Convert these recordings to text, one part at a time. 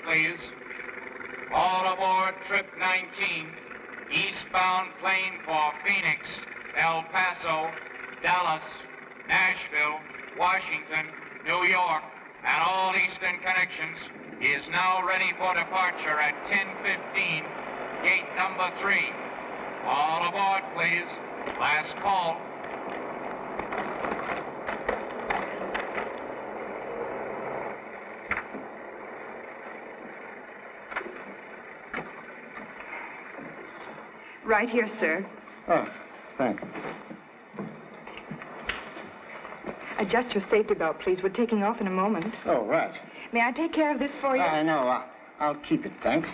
please. All aboard trip 19, eastbound plane for Phoenix, El Paso, Dallas, Nashville, Washington, New York, and all eastern connections, is now ready for departure at 10:15, gate number 3. All aboard, please. Last call. Right here, sir. Oh, thanks. Adjust your safety belt, please. We're taking off in a moment. Oh, right. May I take care of this for you? No, I'll keep it, thanks.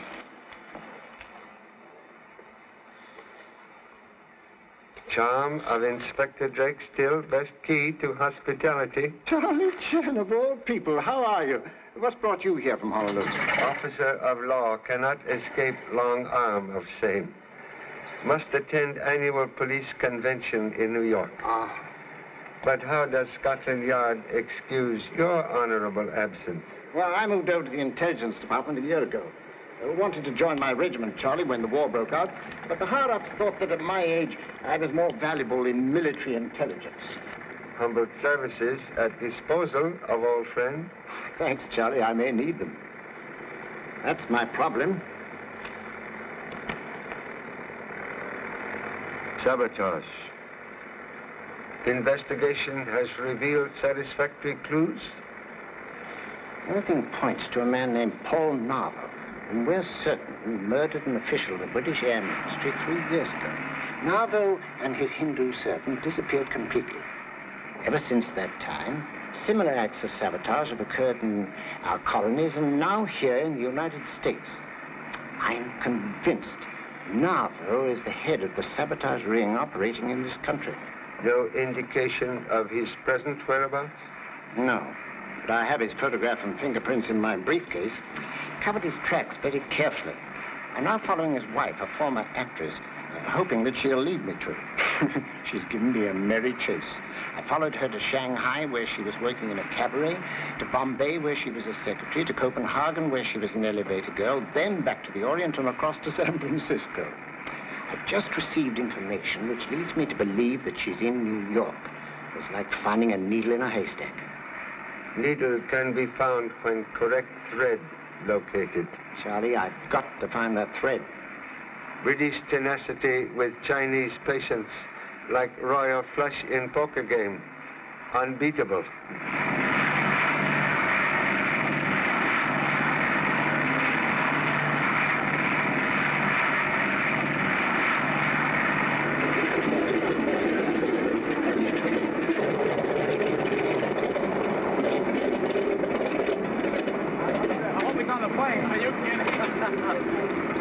Charm of Inspector Drake still best key to hospitality. Charlie Chen, of all people, how are you? What's brought you here from Honolulu? Officer of law cannot escape long arm of same. Must attend annual police convention in New York. But how does Scotland Yard excuse your honorable absence? Well, I moved over to the intelligence department a year ago. I wanted to join my regiment, Charlie, when the war broke out, but the higher-ups thought that at my age, I was more valuable in military intelligence. Humble services at disposal of old friend. Thanks, Charlie. I may need them. That's my problem. Sabotage. Investigation has revealed satisfactory clues? Everything points to a man named Paul Narvel, and we're certain he murdered an official of the British Air Ministry 3 years ago. Narvel and his Hindu servant disappeared completely. Ever since that time, similar acts of sabotage have occurred in our colonies and now here in the United States. I'm convinced Narvel is the head of the sabotage ring operating in this country. No indication of his present whereabouts? No, but I have his photograph and fingerprints in my briefcase. Covered his tracks very carefully. I'm now following his wife, a former actress, hoping that she'll lead me to him. She's given me a merry chase. I followed her to Shanghai, where she was working in a cabaret, to Bombay, where she was a secretary, to Copenhagen, where she was an elevator girl, then back to the Orient and across to San Francisco. I've just received information which leads me to believe that she's in New York. It's like finding a needle in a haystack. Needle can be found when correct thread located. Charlie, I've got to find that thread. British tenacity with Chinese patience, like royal flush in poker game. Unbeatable.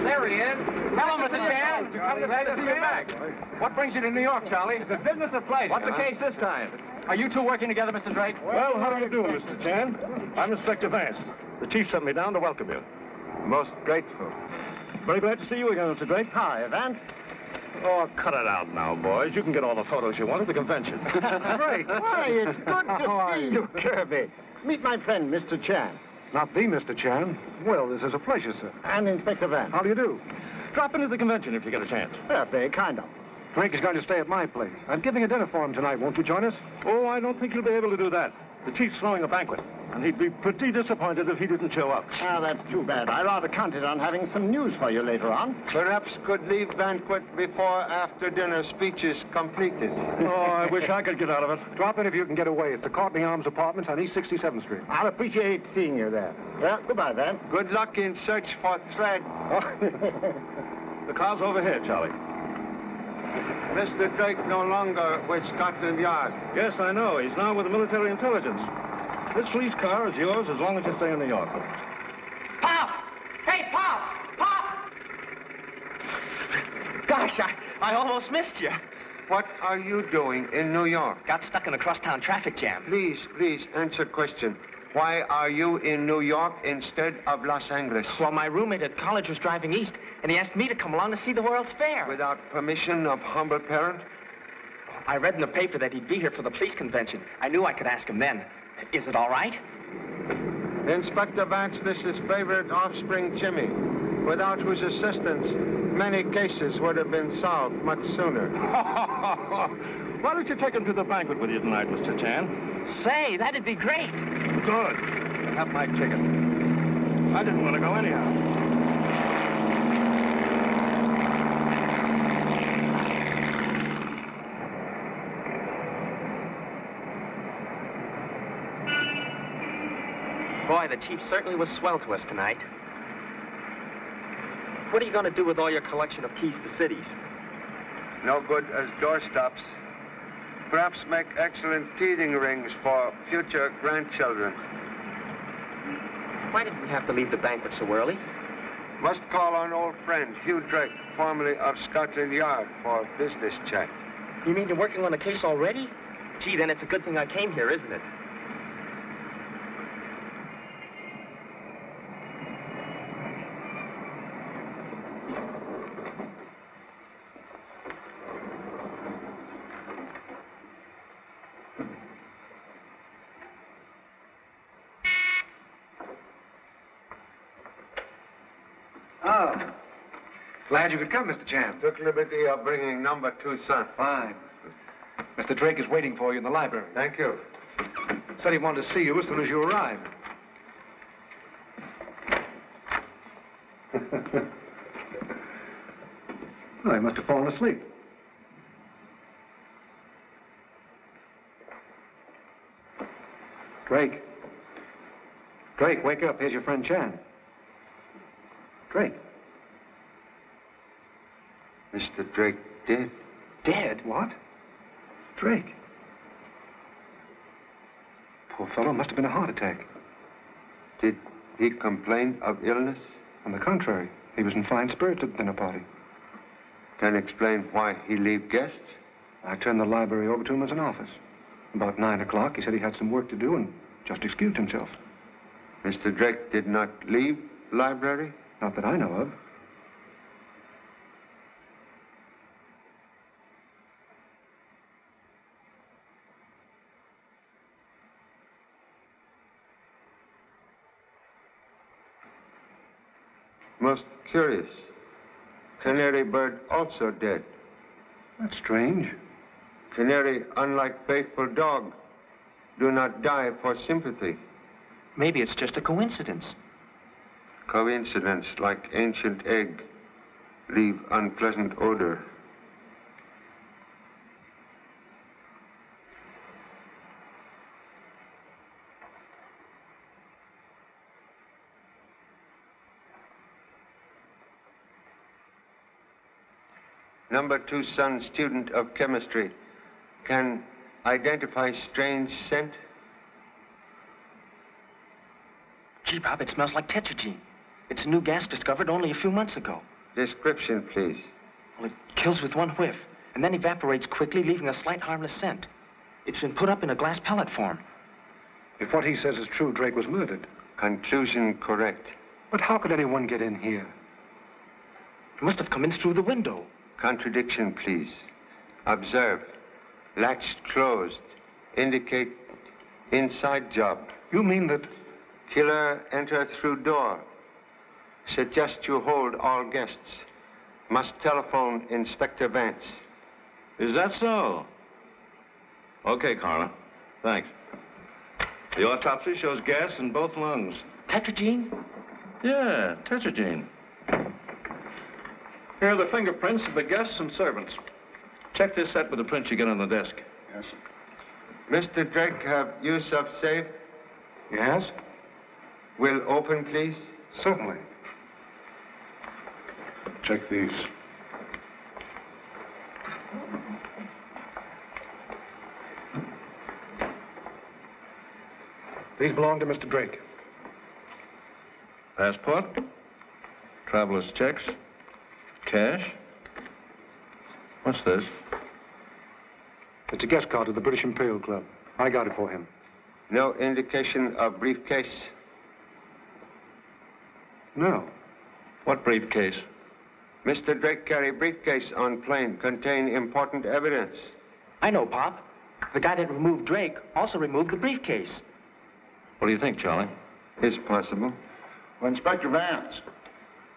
There he is. Hello, Mr. Chan. Glad to see you back. What brings you to New York, Charlie? It's a business of pleasure. What's the case this time? Are you two working together, Mr. Drake? Well, how do you do, Mr. Chan? I'm Inspector Vance. The chief sent me down to welcome you. Most grateful. Very glad to see you again, Mr. Drake. Hi, Vance. Oh, cut it out now, boys. You can get all the photos you want at the convention. Drake, why, it's good to see you, Kirby. Meet my friend, Mr. Chan. Not the Mr. Chan. Well, this is a pleasure, sir. And Inspector Vance. How do you do? Drop into the convention if you get a chance. Yeah, very kind of. Drake is going to stay at my place. I'm giving a dinner for him tonight. Won't you join us? Oh, I don't think you'll be able to do that. The chief's throwing a banquet, and he'd be pretty disappointed if he didn't show up. Ah, that's too bad. I rather counted on having some news for you later on. Perhaps could leave banquet before after dinner speeches completed. Oh, I wish I could get out of it. Drop in if you can get away. It's the Courtney Arms Apartments on East 67th Street. I'll appreciate seeing you there. Well, goodbye, Vance. Good luck in search for thread. The car's over here, Charlie. Mr. Drake no longer with Scotland Yard. Yes, I know. He's now with the military intelligence. This police car is yours as long as you stay in New York. Pop! Hey, Pop! Pop! Gosh, I almost missed you. What are you doing in New York? Got stuck in a crosstown traffic jam. Please, answer question. Why are you in New York instead of Los Angeles? Well, my roommate at college was driving east, and he asked me to come along to see the World's Fair. Without permission of humble parent? I read in the paper that he'd be here for the police convention. I knew I could ask him then. Is it all right? Inspector Vance, this is favorite offspring Jimmy, without whose assistance, many cases would have been solved much sooner. Why don't you take him to the banquet with you tonight, Mr. Chan? Say, that'd be great. Good. Have my ticket. I didn't want to go anyhow. Boy, the chief certainly was swell to us tonight. What are you going to do with all your collection of keys to cities? No good as doorstops. Perhaps make excellent teething rings for future grandchildren. Why did we have to leave the banquet so early? Must call on old friend Hugh Drake, formerly of Scotland Yard, for a business chat. You mean you're working on the case already? Gee, then it's a good thing I came here, isn't it? Oh. Glad you could come, Mr. Chan. Took liberty of bringing number 2 son. Fine. Mr. Drake is waiting for you in the library. Thank you. Said he wanted to see you as soon as you arrived. Oh, he must have fallen asleep. Drake. Drake, wake up. Here's your friend Chan. Drake. Mr. Drake dead. Dead? What? Drake. Poor fellow, must have been a heart attack. Did he complain of illness? On the contrary, he was in fine spirits at the dinner party. Can explain why he leave guests? I turned the library over to him as an office. About 9 o'clock, he said he had some work to do and just excused himself. Mr. Drake did not leave library? Not that I know of. Most curious. Canary bird also dead. That's strange. Canary, unlike faithful dog, do not die for sympathy. Maybe it's just a coincidence. Coincidence, like ancient egg, leave unpleasant odor. Number 2 son, student of chemistry, can identify strange scent? Gee, Bob, it smells like tetragyne. It's a new gas discovered only a few months ago. Description, please. Well, it kills with one whiff, and then evaporates quickly, leaving a slight harmless scent. It's been put up in a glass pellet form. If what he says is true, Drake was murdered. Conclusion correct. But how could anyone get in here? It must have come in through the window. Contradiction, please. Observe. Latch closed. Indicate inside job. You mean that... Killer enter through door. Suggest you hold all guests. Must telephone Inspector Vance. Is that so? Okay, Carla. Thanks. The autopsy shows gas in both lungs. Tetragyne? Yeah, tetragyne. Here are the fingerprints of the guests and servants. Check this set with the prints you get on the desk. Yes, sir. Mr. Drake have use of safe? Yes? Will open, please? Certainly. Check these. These belong to Mr. Drake. Passport, traveler's checks, cash. What's this? It's a guest card of the British Imperial Club. I got it for him. No indication of briefcase? No. What briefcase? Mr. Drake carry briefcase on plane, contain important evidence. I know, Pop. The guy that removed Drake also removed the briefcase. What do you think, Charlie? Is possible. Well, Inspector Vance,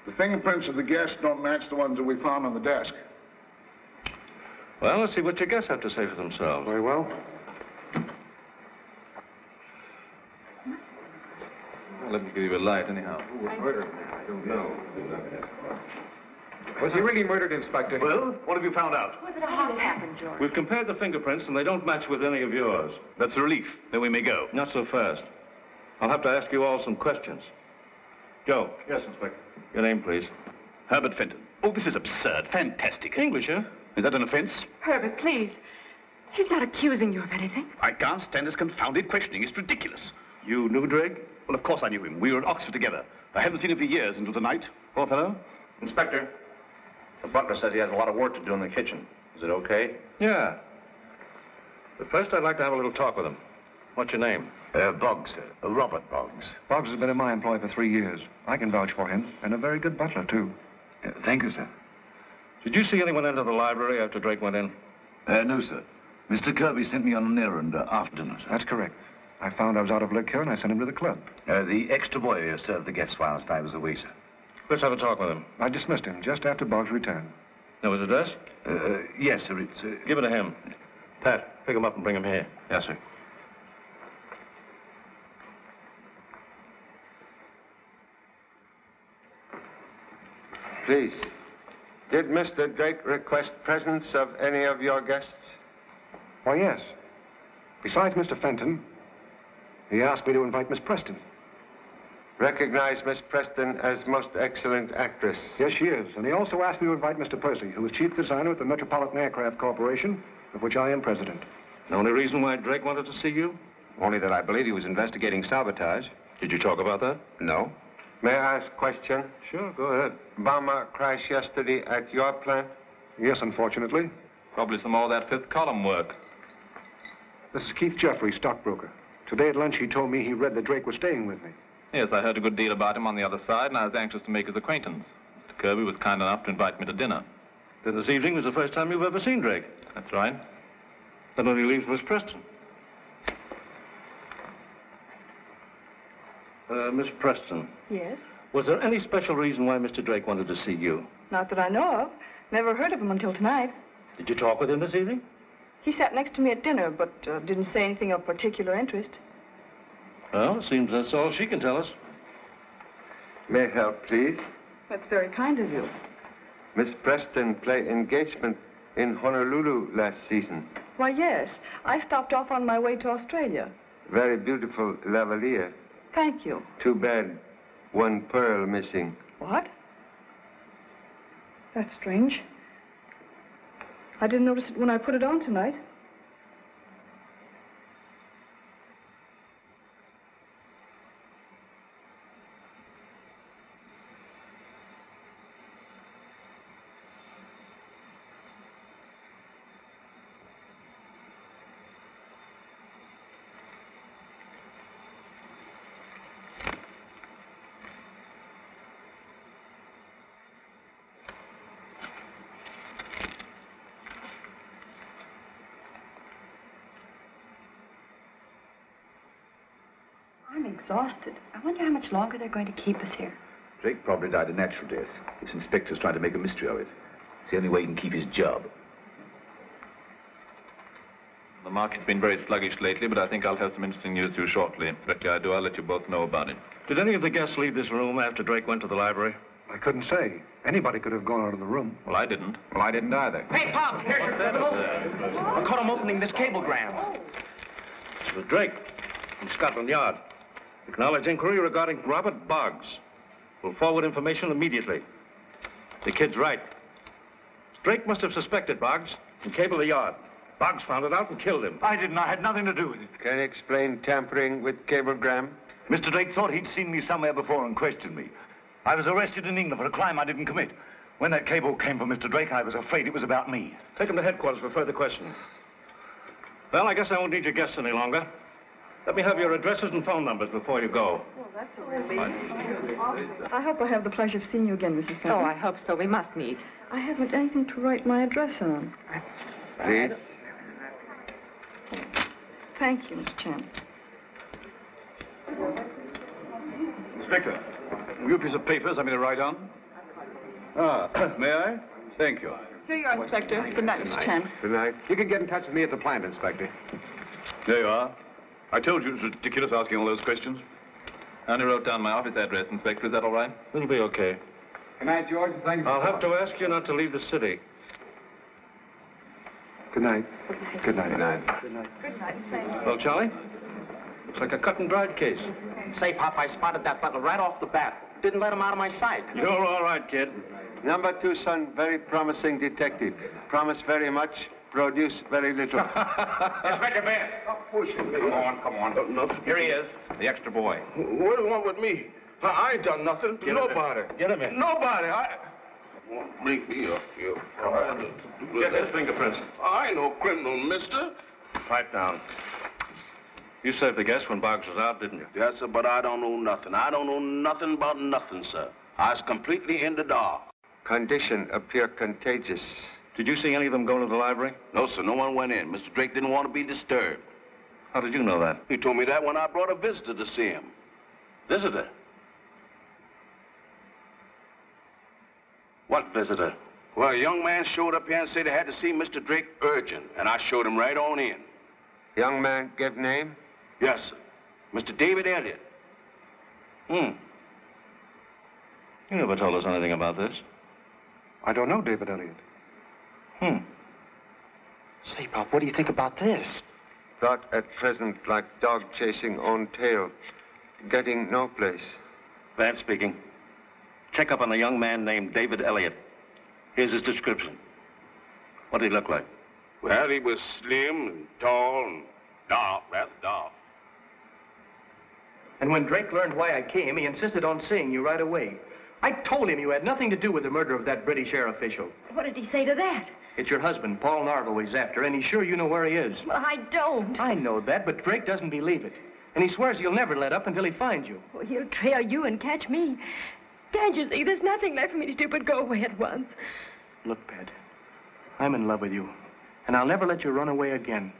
the fingerprints of the guests don't match the ones that we found on the desk. Well, let's see what your guests have to say for themselves. Very well. Well, let me give you a light, anyhow. Who was murdered? I don't know. Was he really murdered, Inspector? Well, what have you found out? How did it happen, George? We've compared the fingerprints, and they don't match with any of yours. That's a relief. Then we may go. Not so fast. I'll have to ask you all some questions. Joe. Yes, Inspector. Your name, please. Herbert Fenton. Oh, this is absurd. Fantastic. English, huh? Is that an offense? Herbert, please. He's not accusing you of anything. I can't stand this confounded questioning. It's ridiculous. You knew Drake? Well, of course I knew him. We were at Oxford together. I haven't seen him for years until tonight. Poor fellow? Inspector, the butler says he has a lot of work to do in the kitchen. Is it okay? Yeah. But first, I'd like to have a little talk with him. What's your name? Boggs, sir. Robert Boggs. Boggs has been in my employ for 3 years. I can vouch for him, and a very good butler, too. Thank you, sir. Did you see anyone enter the library after Drake went in? No, sir. Mr. Kirby sent me on an errand after dinner, sir. That's correct. I found I was out of liquor, and I sent him to the club. The extra boy served the guests whilst I was away, sir. Let's have a talk with him. I dismissed him just after Boggs returned. Know his address? Yes, sir. It's... Give it to him. Pat, pick him up and bring him here. Yes, sir. Please. Did Mr. Drake request presence of any of your guests? Why, yes. Besides Mr. Fenton, he asked me to invite Miss Preston. Recognize Miss Preston as most excellent actress. Yes, she is. And he also asked me to invite Mr. Percy, who is chief designer at the Metropolitan Aircraft Corporation, of which I am president. The only reason why Drake wanted to see you? Only that I believe he was investigating sabotage. Did you talk about that? No. May I ask a question? Sure, go ahead. Bomber crash yesterday at your plant? Yes, unfortunately. Probably some more of that fifth column work. This is Keith Jeffrey, stockbroker. Today at lunch, he told me he read that Drake was staying with me. Yes, I heard a good deal about him on the other side, and I was anxious to make his acquaintance. Mr. Kirby was kind enough to invite me to dinner. Then this evening was the first time you've ever seen Drake. That's right. That only leaves Miss Preston. Miss Preston. Yes? Was there any special reason why Mr. Drake wanted to see you? Not that I know of. Never heard of him until tonight. Did you talk with him this evening? He sat next to me at dinner, but didn't say anything of particular interest. Well, it seems that's all she can tell us. May I help, please? That's very kind of you. Miss Preston played engagement in Honolulu last season. Why, yes. I stopped off on my way to Australia. Very beautiful lavalier. Thank you. Too bad one pearl missing. What? That's strange. I didn't notice it when I put it on tonight. I'm exhausted. I wonder how much longer they're going to keep us here. Drake probably died a natural death. This inspector's trying to make a mystery of it. It's the only way he can keep his job. The market's been very sluggish lately, but I think I'll have some interesting news for you shortly. Directly I do, I'll let you both know about it. Did any of the guests leave this room after Drake went to the library? I couldn't say. Anybody could have gone out of the room. Well, I didn't. Well, I didn't either. Hey, Pop, here's your criminal. I caught him opening this cablegram. It was Drake from Scotland Yard. Acknowledged inquiry regarding Robert Boggs. We'll forward information immediately. The kid's right. Drake must have suspected Boggs and cabled the yard. Boggs found it out and killed him. I didn't. I had nothing to do with it. Can you explain tampering with cablegram? Mr. Drake thought he'd seen me somewhere before and questioned me. I was arrested in England for a crime I didn't commit. When that cable came from Mr. Drake, I was afraid it was about me. Take him to headquarters for further questioning. Well, I guess I won't need your guests any longer. Let me have your addresses and phone numbers before you go. Well, that's a relief. I hope I have the pleasure of seeing you again, Mrs. Fenton. Oh, I hope so. We must meet. I haven't anything to write my address on. Please. Thank you, Miss Chan. Inspector, will you a piece of paper, something to write on? Ah, may I? Thank you. Here you are, Inspector. Good night, Mr. Chan. Good night. You can get in touch with me at the plant, Inspector. There you are. I told you it was ridiculous asking all those questions. I only wrote down my office address, Inspector. Is that all right? It'll be okay. Good night, George. Thank you. I'll have to ask you not to leave the city. Good night. Good night. Good night. Good night. Thank you. Well, Charlie, looks like a cut-and-dried case. Say, Pop, I spotted that butler right off the bat. Didn't let him out of my sight. You're all right, kid. Number 2 son, very promising detective. Promise very much, produce very little. Inspector Bennett. Come on. No. Here he is, the extra boy. What do you want with me? I ain't done nothing. Nobody. Get him in. Nobody. Bring me up here. Get his fingerprints. I ain't no criminal, mister. Pipe down. You saved the guest when Boggs was out, didn't you? Yes, sir, but I don't know nothing. I don't know nothing about nothing, sir. I was completely in the dark. Condition appear contagious. Did you see any of them go to the library? No, sir, no one went in. Mr. Drake didn't want to be disturbed. How did you know that? He told me that when I brought a visitor to see him. Visitor? What visitor? Well, a young man showed up here and said he had to see Mr. Drake urgent, and I showed him right on in. Young man give name? Yes, sir. Mr. David Elliott. You never told us anything about this. I don't know David Elliott. Say, Pop, what do you think about this? Thought at present like dog chasing own tail. Getting no place. Vance speaking. Check up on a young man named David Elliott. Here's his description. What did he look like? Well, he was slim and tall and dark, rather dark. And when Drake learned why I came, he insisted on seeing you right away. I told him you had nothing to do with the murder of that British air official. What did he say to that? It's your husband, Paul Narvel, he's after, and he's sure you know where he is. Well, I don't. I know that, but Drake doesn't believe it. And he swears he'll never let up until he finds you. Well, he'll trail you and catch me. Can't you see? There's nothing left for me to do but go away at once. Look, Pat, I'm in love with you, and I'll never let you run away again.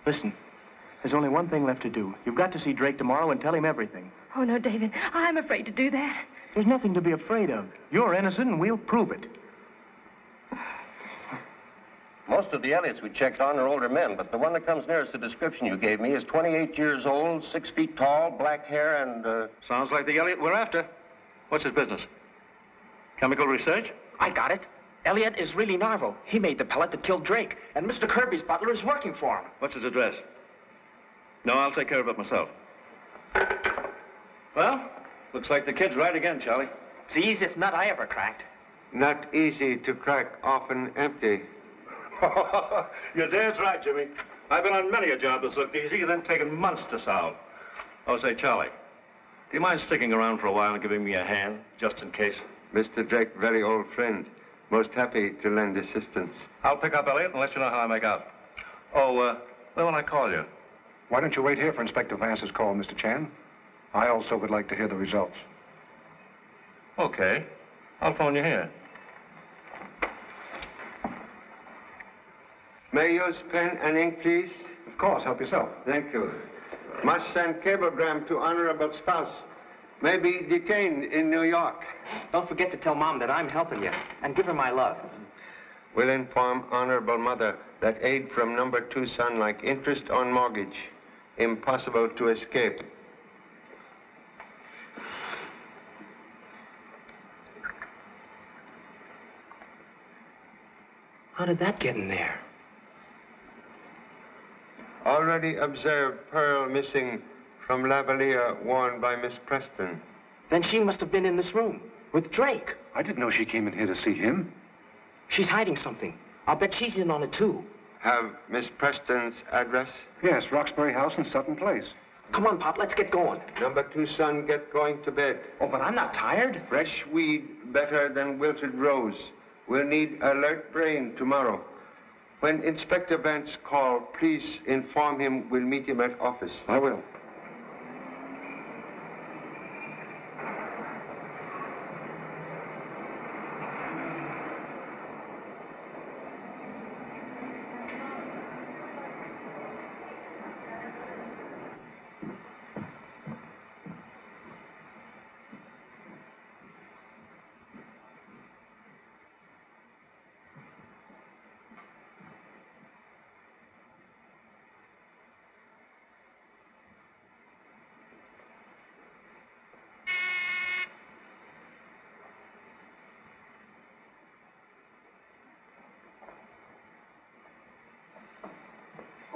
Listen, there's only one thing left to do. You've got to see Drake tomorrow and tell him everything. Oh, no, David. I'm afraid to do that. There's nothing to be afraid of. You're innocent, and we'll prove it. Most of the Elliots we checked on are older men, but the one that comes nearest the description you gave me is 28 years old, 6 feet tall, black hair, and, Sounds like the Elliott we're after. What's his business? Chemical research? I got it. Elliott is really Narvel. He made the pellet that killed Drake, and Mr. Kirby's butler is working for him. What's his address? No, I'll take care of it myself. Well, looks like the kid's right again, Charlie. It's the easiest nut I ever cracked. Not easy to crack, often empty. You're dead right, Jimmy. I've been on many a job that's looked easy and then taken months to solve. Oh, say, Charlie, do you mind sticking around for a while and giving me a hand, just in case? Mr. Drake, very old friend. Most happy to lend assistance. I'll pick up Elliott and let you know how I make out. Oh, when will I call you? Why don't you wait here for Inspector Vance's call, Mr. Chan? I also would like to hear the results. Okay. I'll phone you here. May I use pen and ink, please? Of course, help yourself. Thank you. Must send cablegram to honorable spouse. May be detained in New York. Don't forget to tell Mom that I'm helping you, and give her my love. Will inform honorable mother that aid from number 2 son like interest on mortgage. Impossible to escape. How did that get in there? Already observed pearl missing from lavalier worn by Miss Preston. Then she must have been in this room with Drake. I didn't know she came in here to see him. She's hiding something. I'll bet she's in on it, too. Have Miss Preston's address? Yes, Roxbury House in Sutton Place. Come on, Pop, let's get going. Number 2 son, get going to bed. Oh, but I'm not tired. Fresh weed better than wilted rose. We'll need alert brain tomorrow. When Inspector Vance call, please inform him we'll meet him at office. I will.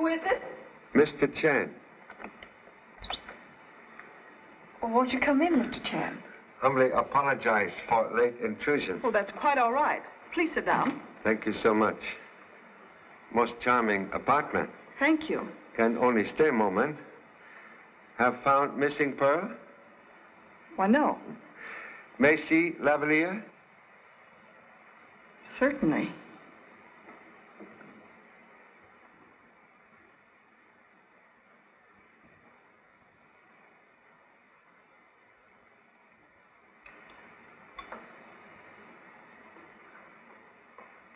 Who is it? Mr. Chan. Well, won't you come in, Mr. Chan? Humbly apologize for late intrusion. Well, that's quite all right. Please sit down. Thank you so much. Most charming apartment. Thank you. Can only stay a moment. Have found missing pearl? Why, no. Macy Lavalier? Certainly.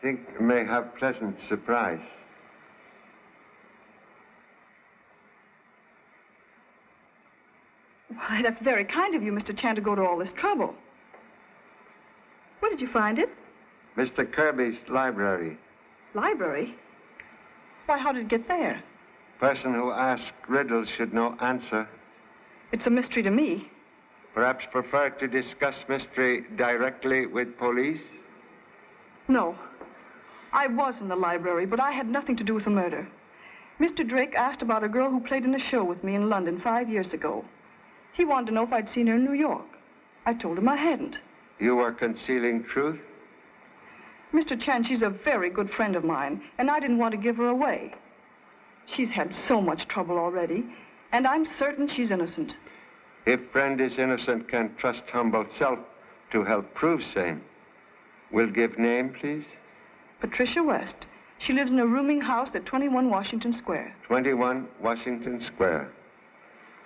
Think may have pleasant surprise. Why, that's very kind of you, Mr. Chan, to go to all this trouble. Where did you find it? Mr. Kirby's library. Library? Why, how did it get there? Person who asks riddles should know answer. It's a mystery to me. Perhaps prefer to discuss mystery directly with police? No. I was in the library, but I had nothing to do with the murder. Mr. Drake asked about a girl who played in a show with me in London 5 years ago. He wanted to know if I'd seen her in New York. I told him I hadn't. You were concealing truth? Mr. Chan, she's a very good friend of mine, and I didn't want to give her away. She's had so much trouble already, and I'm certain she's innocent. If friend is innocent, can trust humble self to help prove same. Will give name, please? Patricia West. She lives in a rooming house at 21 Washington Square. 21 Washington Square.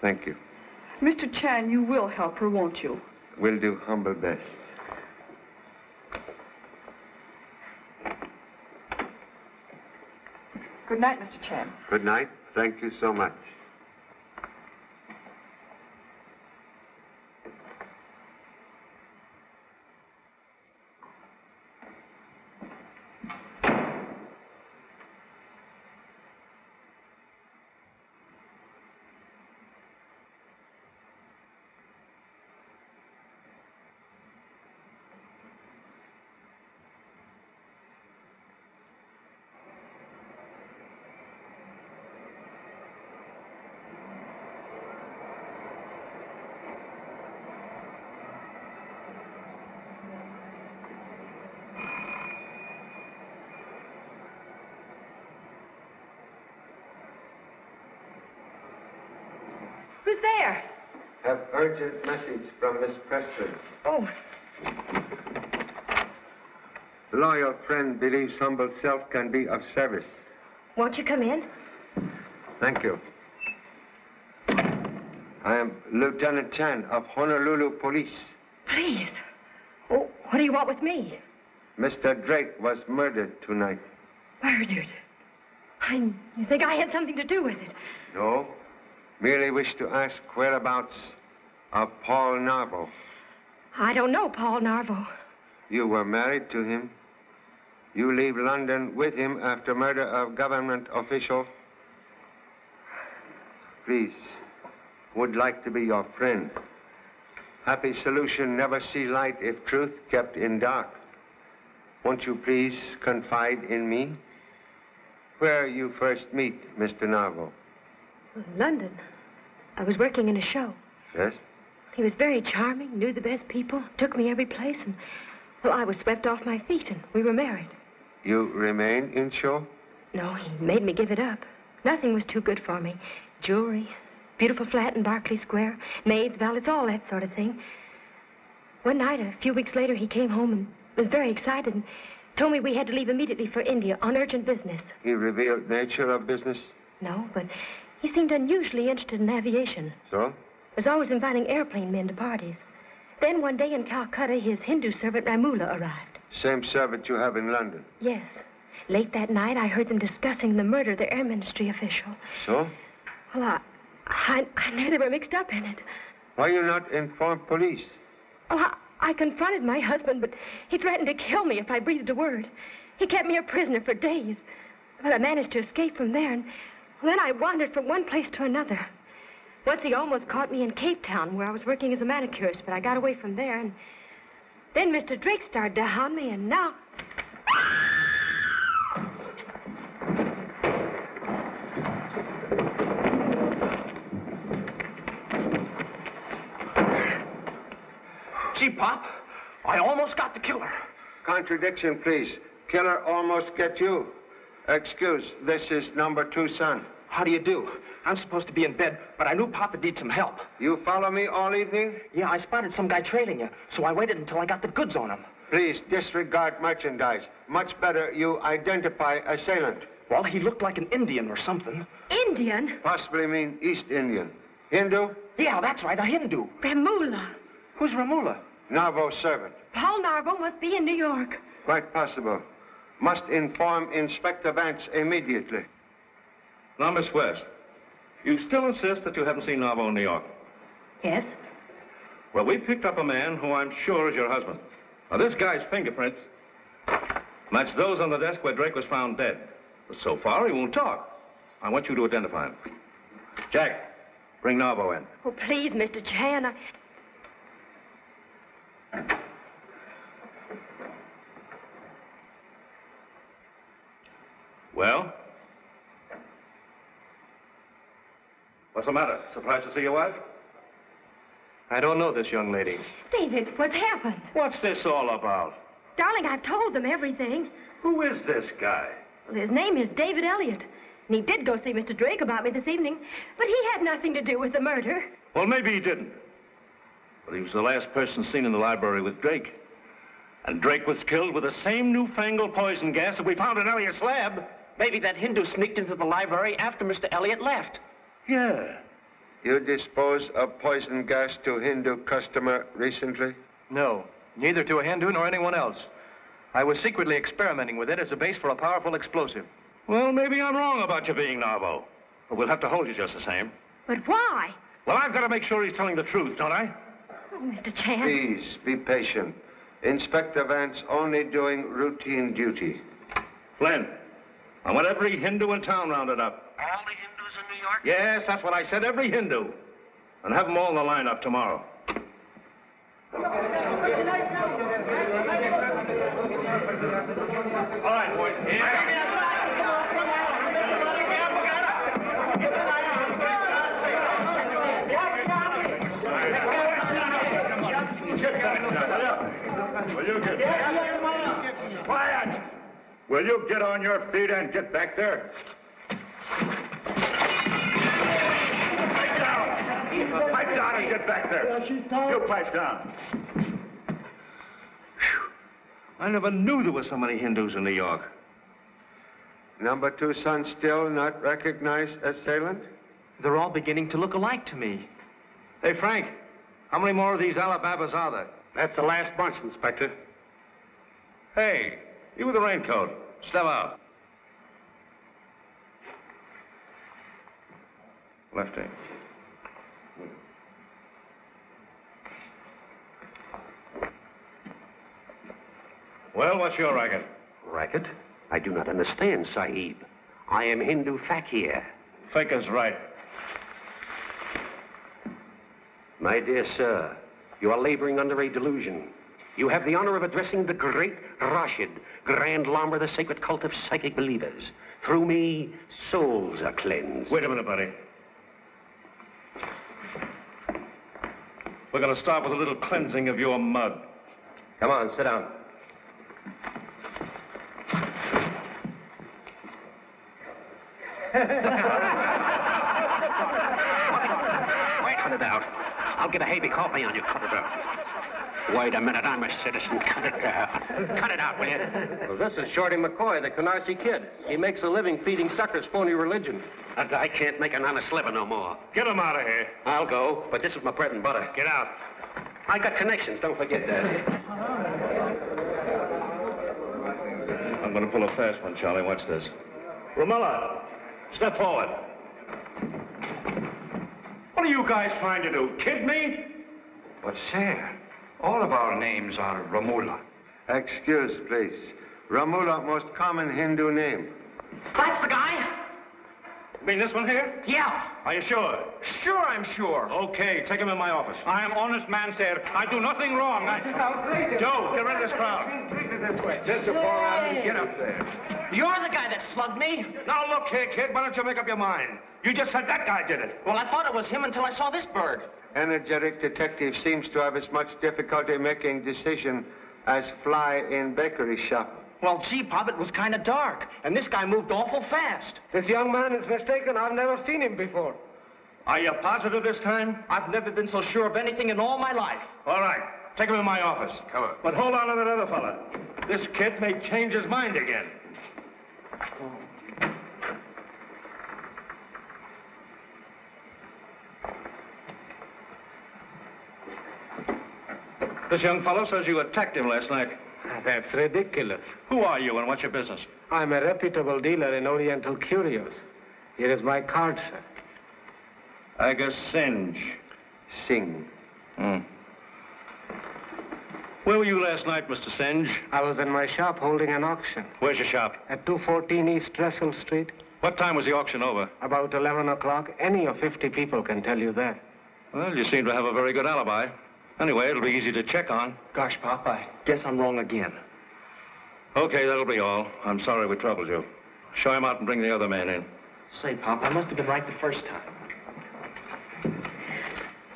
Thank you. Mr. Chan, you will help her, won't you? Will do humble best. Good night, Mr. Chan. Good night. Thank you so much. Who's there? Have urgent message from Miss Preston. Oh, Loyal friend believes humble self can be of service. won't you come in? Thank you. I am Lieutenant Chan of Honolulu Police. Please. Oh, what do you want with me? Mr. Drake was murdered tonight. Murdered. You think I had something to do with it? No. Merely wish to ask whereabouts of Paul Narvo. I don't know Paul Narvo. You were married to him. You leave London with him after murder of government official. Please, would like to be your friend. Happy solution never see light if truth kept in dark. Won't you please confide in me? Where you first meet Mr. Narvo? London. I was working in a show. Yes? He was very charming, knew the best people, took me every place, and, well, I was swept off my feet, and we were married. You remain in show? No, he made me give it up. Nothing was too good for me. Jewelry, beautiful flat in Berkeley Square, maids, valets, all that sort of thing. One night, a few weeks later, he came home and was very excited and told me we had to leave immediately for India on urgent business. He revealed nature of business? No, but he seemed unusually interested in aviation. So? Was always inviting airplane men to parties. Then one day in Calcutta, his Hindu servant Ramula arrived. Same servant you have in London? Yes. Late that night, I heard them discussing the murder of the Air Ministry official. So? Well, I knew they were mixed up in it. Why you not inform police? Oh, I confronted my husband, but he threatened to kill me if I breathed a word. He kept me a prisoner for days. But I managed to escape from there, and then I wandered from one place to another. Once he almost caught me in Cape Town, where I was working as a manicurist, but I got away from there, and then Mr. Drake started to hound me, and now... Gee, Pop, I almost got the killer. Contradiction, please. Killer almost get you. Excuse, this is number 2 son. How do you do? I'm supposed to be in bed, but I knew Papa needed some help. You follow me all evening? Yeah, I spotted some guy trailing you, so I waited until I got the goods on him. Please disregard merchandise. Much better you identify assailant. Well, he looked like an Indian or something. Indian? Possibly mean East Indian. Hindu? Yeah, that's right, a Hindu. Ramula. Who's Ramula? Narvo's servant. Paul Narvo must be in New York. Quite possible. Must inform Inspector Vance immediately. Now, Miss West, you still insist that you haven't seen Narvo in New York? Yes? Well, we picked up a man who I'm sure is your husband. Now, this guy's fingerprints match those on the desk where Drake was found dead. But so far, he won't talk. I want you to identify him. Jack, bring Narvo in. Oh, please, Mr. Chan. Well? What's the matter? Surprised to see your wife? I don't know this young lady. David, what's happened? What's this all about? Darling, I've told them everything. Who is this guy? Well, his name is David Elliott. And he did go see Mr. Drake about me this evening, but he had nothing to do with the murder. Well, maybe he didn't. But he was the last person seen in the library with Drake. And Drake was killed with the same newfangled poison gas that we found in Elliott's lab. Maybe that Hindu sneaked into the library after Mr. Elliott left. Yeah. You dispose of poison gas to Hindu customer recently? No, neither to a Hindu nor anyone else. I was secretly experimenting with it as a base for a powerful explosive. Well, maybe I'm wrong about you being Narvo. But we'll have to hold you just the same. But why? Well, I've got to make sure he's telling the truth, don't I? Oh, Mr. Chan. Please, be patient. Inspector Vance only doing routine duty. Flynn, I want every Hindu in town rounded up. All the Hindus in New York? Yes, that's what I said, every Hindu. And have them all in the lineup tomorrow. All right, boys. Will you get quiet? Will you get on your feet and get back there? Pipe down and get back there. You pipe down. I never knew there were so many Hindus in New York. Number 2 son still not recognized assailant? They're all beginning to look alike to me. Hey, Frank, how many more of these Alababas are there? That's the last bunch, Inspector. Hey, you with the raincoat. Step out. Lefty. Well, what's your racket? Racket? I do not understand, Sahib. I am Hindu Fakir. Faker's right. My dear sir, you are laboring under a delusion. You have the honor of addressing the great Rashid, Grand Lama of the sacred cult of psychic believers. Through me, souls are cleansed. Wait a minute, buddy. We're going to start with a little cleansing of your mud. Come on, sit down. Cut it out. I'll get a Havey coffee on you. Cut it out. Wait a minute, I'm a citizen. Cut it out. Cut it out, will you? Well, this is Shorty McCoy, the Canarsie Kid. He makes a living feeding suckers phony religion. And I can't make an honest living no more. Get him out of here. I'll go, but this is my bread and butter. Get out. I got connections, don't forget that. I'm going to pull a fast one, Charlie. Watch this. Romola, step forward. What are you guys trying to do? Kid me? But, sir, all of our names are Ramula. Excuse, please. Ramula, most common Hindu name. That's the guy? You mean this one here? Yeah. Are you sure? Sure, I'm sure. Okay, take him in my office. I am honest man, sir. I do nothing wrong. Joe, get rid of this crowd. this way. This will fall out. Get up there. You're the guy that slugged me. Now, look here, kid. Why don't you make up your mind? You just said that guy did it. Well, I thought it was him until I saw this bird. Energetic detective seems to have as much difficulty making decision as fly in bakery shop. Well, gee, Pop, it was kind of dark, and this guy moved awful fast. This young man is mistaken. I've never seen him before. Are you positive this time? I've never been so sure of anything in all my life. All right. Take him to my office. Come on. But hold on to that other fella. This kid may change his mind again. This young fellow says you attacked him last night. That's ridiculous. Who are you and what's your business? I'm a reputable dealer in Oriental curios. Here is my card, sir. Agus Singe. Sing. Where were you last night, Mr. Singe? I was in my shop holding an auction. Where's your shop? At 214 East Russell Street. What time was the auction over? About 11 o'clock. Any of 50 people can tell you that. Well, you seem to have a very good alibi. Anyway, it'll be easy to check on. Gosh, Pop, I guess I'm wrong again. Okay, that'll be all. I'm sorry we troubled you. Show him out and bring the other man in. Say, Pop, I must have been right the first time.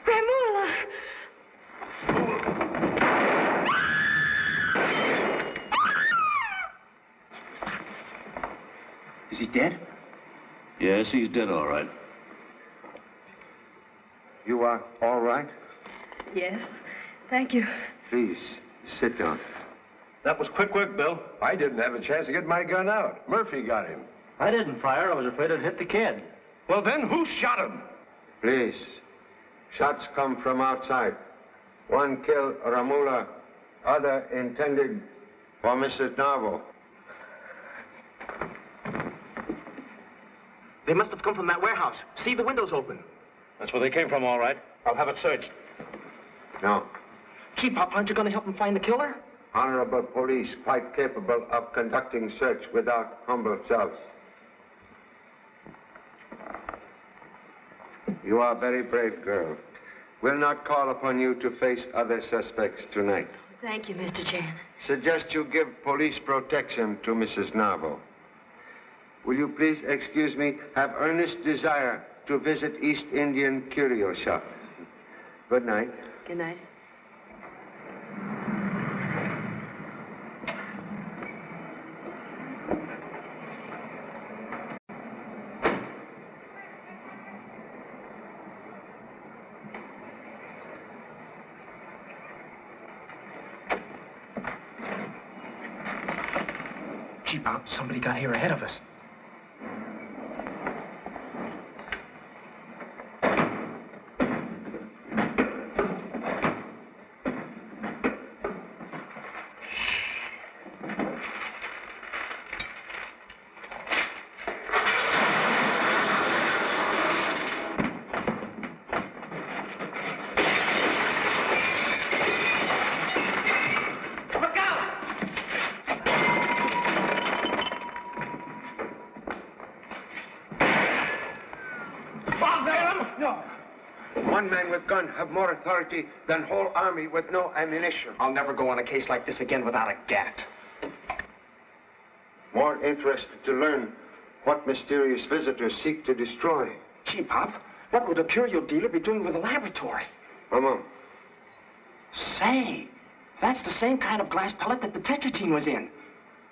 Ramula! Is he dead? Yes, he's dead, all right. You are all right? Yes, thank you. Please, sit down. That was quick work, Bill. I didn't have a chance to get my gun out. Murphy got him. I didn't fire. I was afraid it'd hit the kid. Well, then, who shot him? Please. Shots come from outside. One killed Ramula, other intended for Mrs. Navo. They must have come from that warehouse. See, the window's open. That's where they came from, all right. I'll have it searched. No. Gee, Pop, aren't you going to help him find the killer? Honorable police quite capable of conducting search without humble selves. You are a very brave girl. We'll not call upon you to face other suspects tonight. Thank you, Mr. Chan. Suggest you give police protection to Mrs. Navo. Will you please excuse me, have earnest desire to visit East Indian Curio Shop. Good night. Good night. Gee, Pop, somebody got here ahead of us. One man with gun have more authority than whole army with no ammunition. I'll never go on a case like this again without a gat. More interested to learn what mysterious visitors seek to destroy. Gee, Pop, what would a curio dealer be doing with a laboratory? Come on. Say, that's the same kind of glass pellet that the tetraetine was in.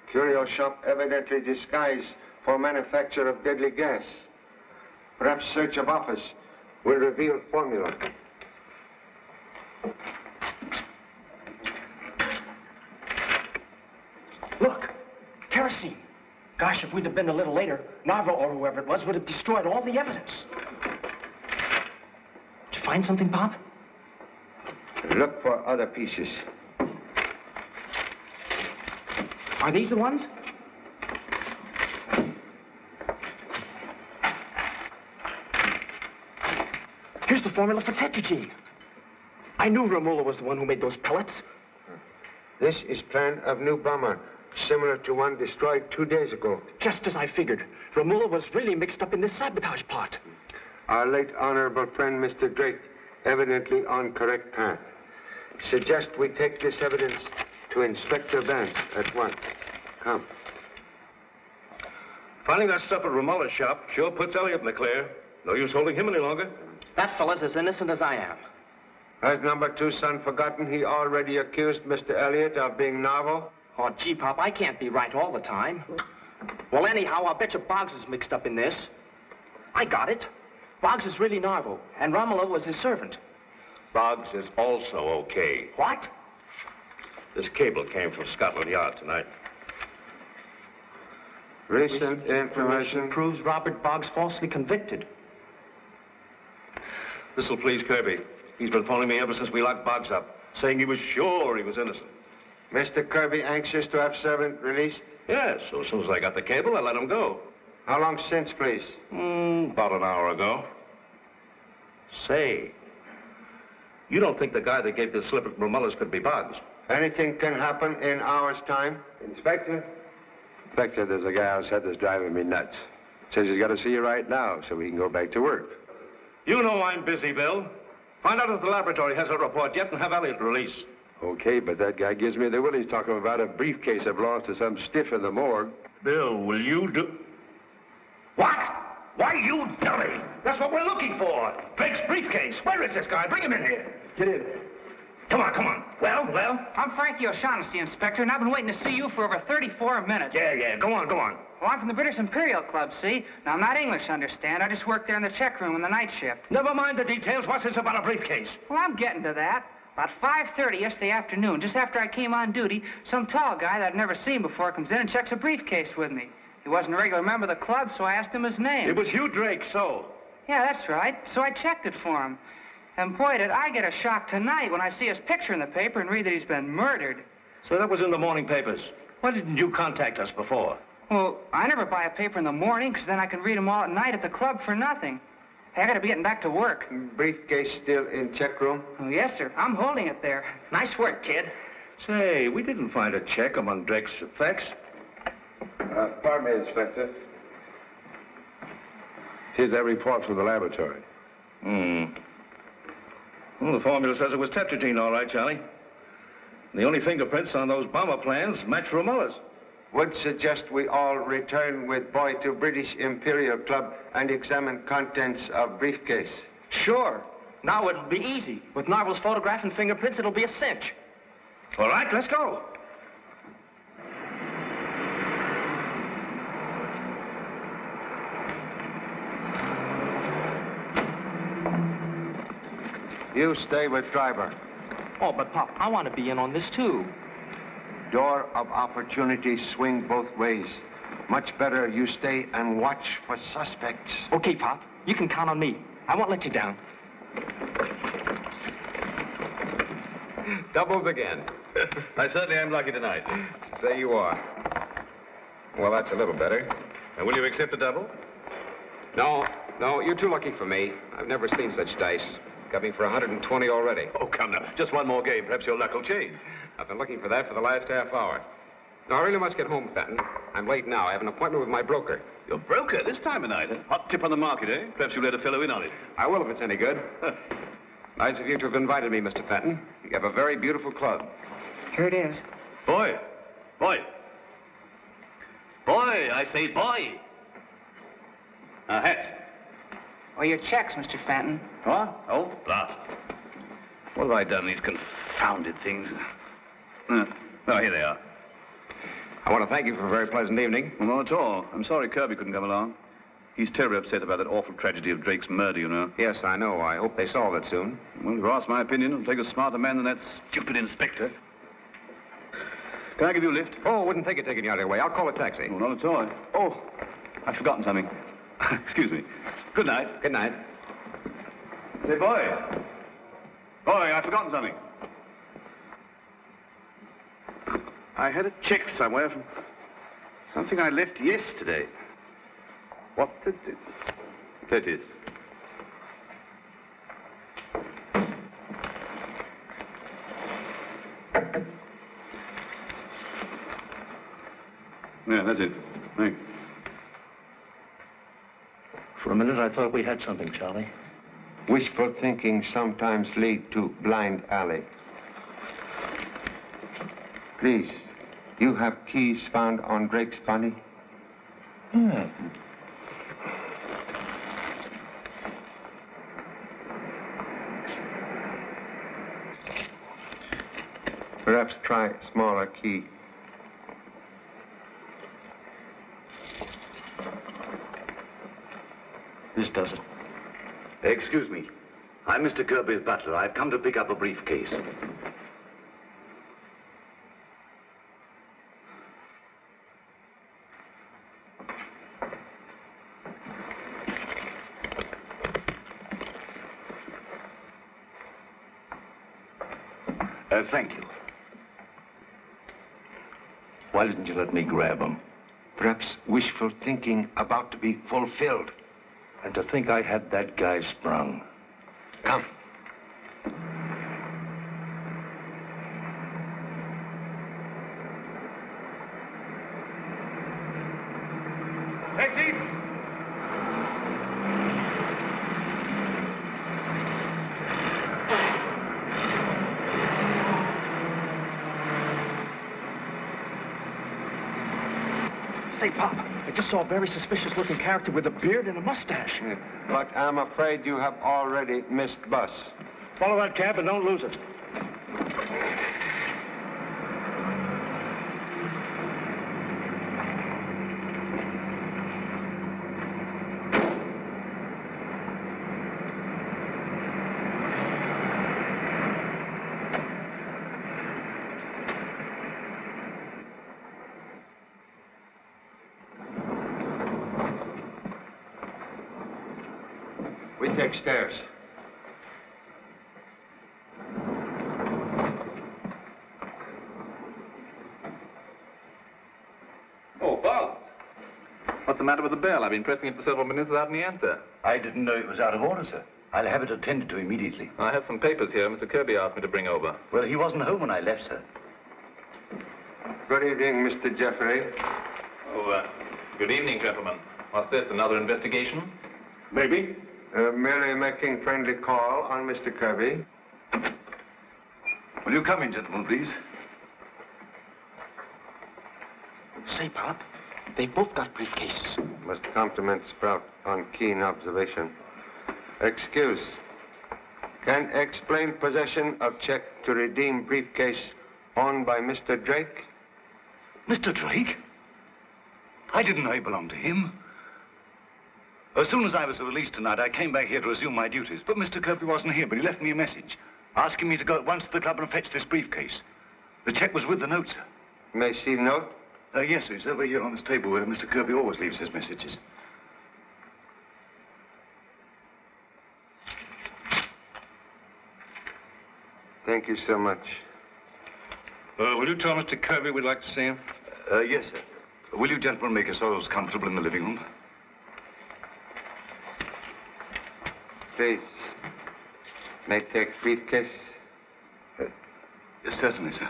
Curio shop evidently disguised for manufacture of deadly gas. Perhaps search of office will reveal formula. Look, kerosene. Gosh, if we'd have been a little later, Narva or whoever it was would have destroyed all the evidence. Did you find something, Pop? Look for other pieces. Are these the ones? Here's the formula for tetraetine. I knew Romola was the one who made those pellets. This is plan of new bomber, similar to one destroyed 2 days ago. Just as I figured. Romola was really mixed up in this sabotage plot. Our late honorable friend, Mr. Drake, evidently on correct path. Suggest we take this evidence To Inspector Vance at once. Come. Finding that stuff at Romola's shop sure puts Elliot in the clear. No use holding him any longer. That fella's as innocent as I am. Has number 2 son forgotten he already accused Mr. Elliot of being novel? Oh, gee, Pop, I can't be right all the time. Well, anyhow, I'll bet you Boggs is mixed up in this. I got it. Boggs is really Narvo, and Romola was his servant. Boggs is also okay. What? This cable came from Scotland Yard tonight. Recent information proves Robert Boggs falsely convicted. This'll please Kirby. He's been phoning me ever since we locked Boggs up, saying he was sure he was innocent. Mr. Kirby anxious to have servant released? Yes, so as soon as I got the cable, I let him go. How long since, please? About an hour ago. Say, you don't think the guy that gave the slip at Romola's could be Boggs? Anything can happen in hours' time. Inspector? Inspector, there's a guy outside that's driving me nuts. Says he's got to see you right now so we can go back to work. You know I'm busy, Bill. Find out if the laboratory has a report yet and have Elliot release. Okay, but that guy gives me the willies talking about a briefcase I've lost to some stiff in the morgue. Bill, will you do... What? Why, you dummy? That's what we're looking for. Drake's briefcase. Where is this guy? Bring him in here. Get in. Come on, come on. Well? I'm Frankie O'Shaughnessy, Inspector, and I've been waiting to see you for over 34 minutes. Yeah. Go on. Well, I'm from the British Imperial Club, see? Now, I'm not English, understand? I just work there in the check room in the night shift. Never mind the details. What's this about a briefcase? Well, I'm getting to that. About 5:30 yesterday afternoon, just after I came on duty, some tall guy that I'd never seen before comes in and checks a briefcase with me. He wasn't a regular member of the club, so I asked him his name. It was Hugh Drake, so? Yeah, that's right. So I checked it for him. And boy, did I get a shock tonight when I see his picture in the paper and read that he's been murdered. So that was in the morning papers. Why didn't you contact us before? Well, I never buy a paper in the morning, because then I can read them all at night at the club for nothing. Hey, I gotta be getting back to work. Briefcase still in check room? Oh, yes, sir. I'm holding it there. Nice work, kid. Say, we didn't find a check among Drake's effects. Pardon me, Inspector. Here's that report from the laboratory. Well, the formula says it was tetragenine, all right, Charlie. And the only fingerprints on those bomber plans match Romola's. Would suggest we all return with boy to British Imperial Club and examine contents of briefcase. Sure. Now it'll be easy. With Narvel's photograph and fingerprints, it'll be a cinch. All right, let's go. You stay with driver. Oh, but Pop, I want to be in on this, too. Door of opportunity swing both ways. Much better you stay and watch for suspects. Okay, Pop. You can count on me. I won't let you down. Doubles again. I certainly am lucky tonight. Say you are. Well, that's a little better. Will you accept a double? No, you're too lucky for me. I've never seen such dice. Got me for 120 already. Oh, come now. Just one more game. Perhaps your luck will change. I've been looking for that for the last half hour. No, I really must get home, Fenton. I'm late now. I have an appointment with my broker. Your broker? This time of night, huh? Hot tip on the market, eh? Perhaps you'll let a fellow in on it. I will if it's any good. Nice of you to have invited me, Mr. Fenton. You have a very beautiful club. Here it is. Boy, I say boy. Hats. Or your checks, Mr. Fenton. What? Oh, blast. What have I done, these confounded things? Oh, here they are. I want to thank you for a very pleasant evening. Well, not at all. I'm sorry Kirby couldn't come along. He's terribly upset about that awful tragedy of Drake's murder, you know. Yes, I know. I hope they solve it soon. Well, if you ask my opinion, it'll take a smarter man than that stupid inspector. Can I give you a lift? Oh, wouldn't think of taking you out of the way. I'll call a taxi. Oh, not at all. Oh, I've forgotten something. Excuse me. Good night. Good night. Say, boy, I've forgotten something. I had a check somewhere from something I left yesterday. What the... There it is. Yeah, that's it. Thanks. For a minute, I thought we had something, Charlie. Wishful thinking sometimes lead to blind alley. Please, you have keys found on Drake's body? Perhaps try a smaller key. This does it. Excuse me. I'm Mr. Kirby's butler. I've come to pick up a briefcase. Thank you. Why didn't you let me grab him? Perhaps wishful thinking about to be fulfilled. And to think I had that guy sprung. Come. Taxi! Say, Pop, I just saw a very suspicious-looking character with a beard and a mustache. Yeah, but I'm afraid you have already missed bus. Follow that cab and don't lose it. We take stairs. Oh, Bob. What's the matter with the bell? I've been pressing it for several minutes without any answer. I didn't know it was out of order, sir. I'll have it attended to immediately. I have some papers here Mr. Kirby asked me to bring over. Well, he wasn't home when I left, sir. Good evening, Mr. Jeffrey. Oh, good evening, gentlemen. What's this, another investigation? Maybe. Merely making friendly call on Mr. Kirby. Will you come in, gentlemen, please? Say, Pop, they both got briefcases. Must compliment Sprout on keen observation. Excuse. Can explain possession of check to redeem briefcase owned by Mr. Drake? Mr. Drake? I didn't know he belonged to him. As soon as I was released tonight, I came back here to resume my duties. But Mr. Kirby wasn't here, but he left me a message asking me to go at once to the club and fetch this briefcase. The check was with the note, sir. May I see the note? Yes, sir. It's over here on this table where Mr. Kirby always leaves his messages. Thank you so much. Will you tell Mr. Kirby we'd like to see him? Yes, sir. Will you gentlemen make yourselves comfortable in the living room? Please. May I take briefcase? Yes, certainly, sir.